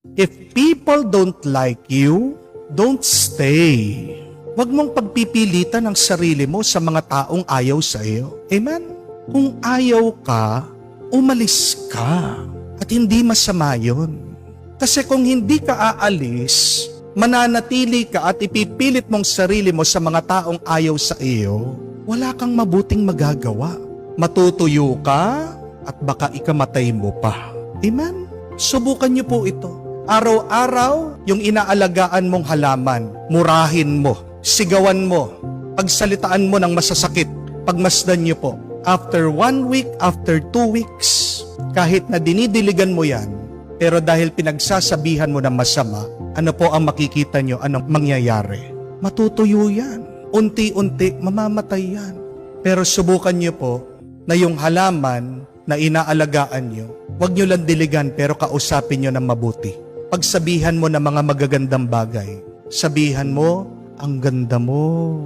If people don't like you, don't stay. Huwag mong pagpipilitan ang sarili mo sa mga taong ayaw sa iyo. Amen? Kung ayaw ka, umalis ka. At hindi masama yun. Kasi kung hindi ka aalis, mananatili ka at ipipilit mong sarili mo sa mga taong ayaw sa iyo, wala kang mabuting magagawa. Matutuyo ka at baka ikamatay mo pa. Amen? Subukan niyo po ito. Araw-araw, yung inaalagaan mong halaman, murahin mo, sigawan mo, pagsalitaan mo ng masasakit, pagmasdan niyo po. After 1 week, after 2 weeks, kahit na dinidiligan mo yan, pero dahil pinagsasabihan mo ng masama, ano po ang makikita nyo? Anong mangyayari? Matutuyo yan. Unti-unti, mamamatay yan. Pero subukan nyo po na yung halaman na inaalagaan nyo, huwag nyo lang diligan pero kausapin nyo ng mabuti. Pagsabihan mo ng mga magagandang bagay, sabihan mo, ang ganda mo.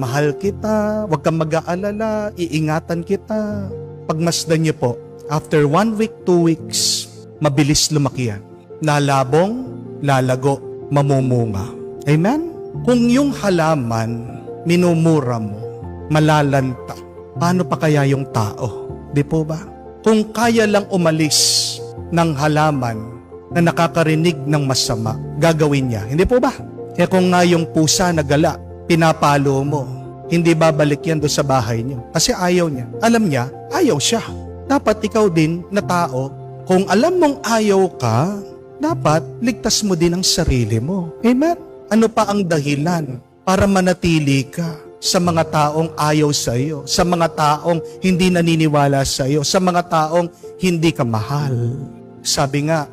Mahal kita, huwag kang mag-aalala, iingatan kita. Pagmasdan nyo po, after 1 week, 2 weeks, mabilis lumaki yan. Lalabong, lalago, mamumunga. Amen? Kung yung halaman, minumura mo, malalanta, paano pa kaya yung tao? Di po ba? Kung kaya lang umalis ng halaman na nakakarinig ng masama, gagawin niya. Hindi po ba? Kaya kung nga yung pusa na gala, pinapalo mo, hindi babalik yan doon sa bahay niyo. Kasi ayaw niya. Alam niya, ayaw siya. Dapat ikaw din na tao, kung alam mong ayaw ka, dapat ligtas mo din ang sarili mo. Amen? Ano pa ang dahilan para manatili ka sa mga taong ayaw sa iyo, sa mga taong hindi naniniwala sa iyo, sa mga taong hindi ka mahal? Sabi nga,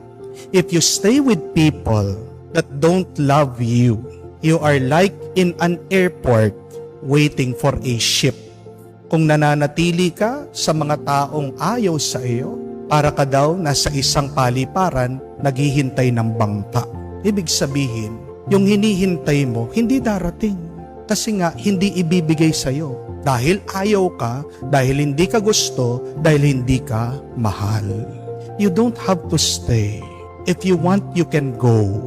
if you stay with people that don't love you, you are like in an airport waiting for a ship. Kung nananatili ka sa mga taong ayaw sa iyo, para ka daw nasa isang paliparan naghihintay ng bangka. Ibig sabihin, yung hinihintay mo, hindi darating. Kasi nga, hindi ibibigay sa iyo. Dahil ayaw ka, dahil hindi ka gusto, dahil hindi ka mahal. You don't have to stay. If you want, you can go.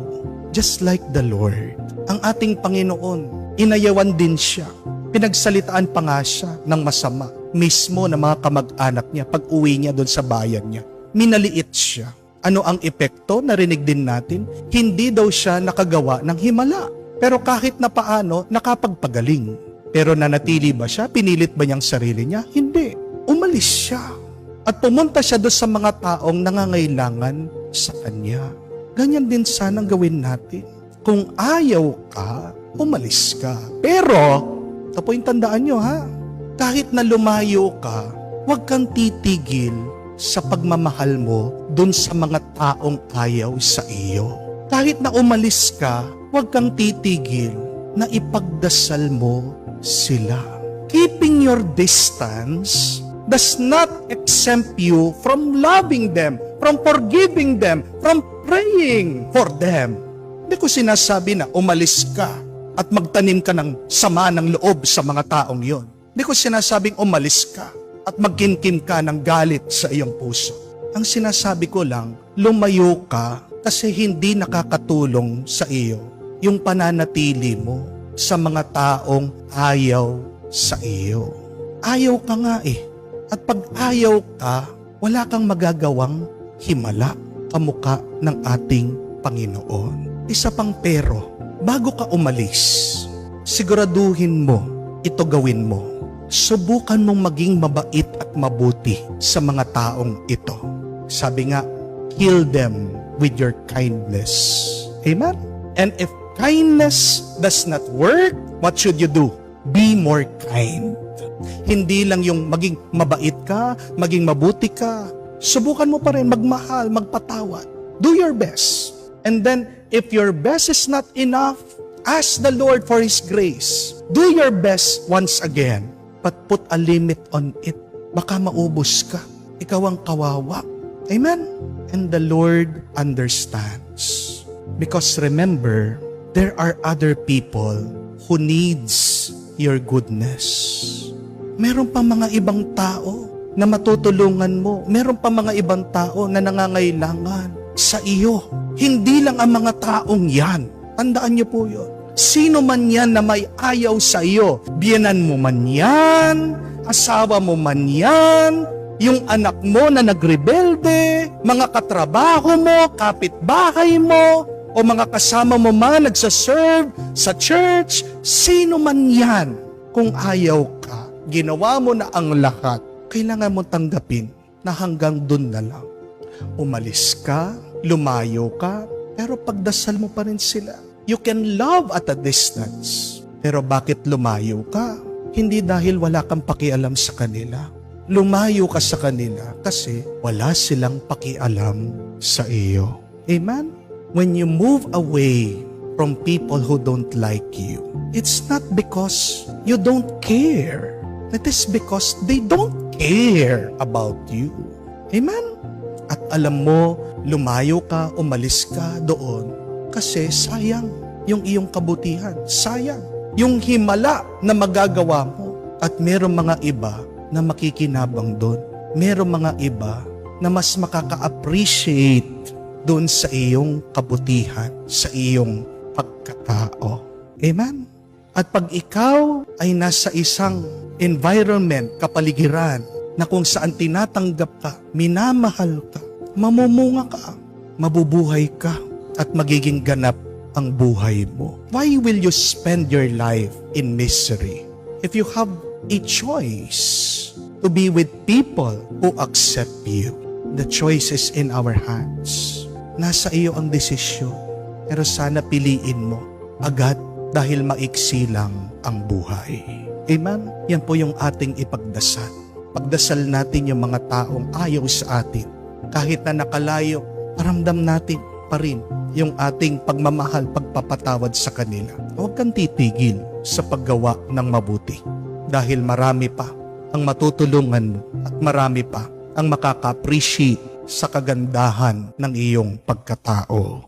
Just like the Lord. Ang ating Panginoon, inayawan din siya. Pinagsalitaan pa nga siya ng masama. Mismo na mga kamag-anak niya pag uwi niya doon sa bayan niya. Minaliit siya. Ano ang epekto? Narinig din natin. Hindi daw siya nakagawa ng himala. Pero kahit na paano, nakapagpagaling. Pero nanatili ba siya? Pinilit ba niyang sarili niya? Hindi. Umalis siya. At pumunta siya doon sa mga taong nangangailangan sa kanya. Ganyan din sanang gawin natin. Kung ayaw ka, umalis ka. Pero, ito po yung tandaan nyo ha, kahit na lumayo ka, huwag kang titigil sa pagmamahal mo dun sa mga taong ayaw sa iyo. Kahit na umalis ka, huwag kang titigil na ipagdasal mo sila. Keeping your distance does not exempt you from loving them, from forgiving them, from praying for them. Hindi ko sinasabi na umalis ka at magtanim ka ng sama ng loob sa mga taong yon. Hindi ko sinasabing umalis ka at magkinkim ka ng galit sa iyong puso. Ang sinasabi ko lang, lumayo ka kasi hindi nakakatulong sa iyo yung pananatili mo sa mga taong ayaw sa iyo. Ayaw ka nga eh. At pag ayaw ka, wala kang magagawang himala kamukha ng ating Panginoon. Isa pang pero, bago ka umalis, siguraduhin mo, ito gawin mo. Subukan mong maging mabait at mabuti sa mga taong ito. Sabi nga, heal them with your kindness. Amen? And if kindness does not work, what should you do? Be more kind. Hindi lang yung maging mabait ka, maging mabuti ka. Subukan mo pa rin magmahal, magpatawad. Do your best. And then, if your best is not enough, ask the Lord for His grace. Do your best once again. But put a limit on it. Baka maubos ka. Ikaw ang kawawa. Amen? And the Lord understands. Because remember, there are other people who needs your goodness. Meron pa mga ibang tao na matutulungan mo. Meron pa mga ibang tao na nangangailangan. sa iyo. Hindi lang ang mga taong yan. Tandaan niyo po yun. Sino man yan na may ayaw sa iyo, biyenan mo man yan, asawa mo man yan, yung anak mo na nagrebelde, mga katrabaho mo, kapitbahay mo, o mga kasama mo man nagsaserve sa church, sino man yan, kung ayaw ka, ginawa mo na ang lahat, kailangan mo tanggapin na hanggang dun na lang. Umalis ka, lumayo ka, pero pagdasal mo pa rin sila. You can love at a distance. Pero bakit lumayo ka? Hindi dahil wala kang pakialam sa kanila. Lumayo ka sa kanila kasi wala silang pakialam sa iyo. Amen? When you move away from people who don't like you, it's not because you don't care. It is because they don't care about you. Amen? At alam mo, lumayo ka, umalis ka doon kasi sayang yung iyong kabutihan. Sayang yung himala na magagawa mo. At merong mga iba na makikinabang doon. Merong mga iba na mas makaka-appreciate doon sa iyong kabutihan, sa iyong pagkatao. Amen? At pag ikaw ay nasa isang environment, kapaligiran, na kung saan tinatanggap ka, minamahal ka, mamumunga ka, mabubuhay ka, at magiging ganap ang buhay mo. Why will you spend your life in misery if you have a choice to be with people who accept you? The choice is in our hands. Nasa iyo ang desisyon, pero sana piliin mo agad dahil maiksi lang ang buhay. Amen? Yan po yung ating ipagdasal. Pagdasal natin yung mga taong ayaw sa atin. Kahit na nakalayo, paramdam natin pa rin yung ating pagmamahal, pagpapatawad sa kanila. Huwag kang titigil sa paggawa ng mabuti. Dahil marami pa ang matutulungan mo at marami pa ang makaka-appreciate sa kagandahan ng iyong pagkatao.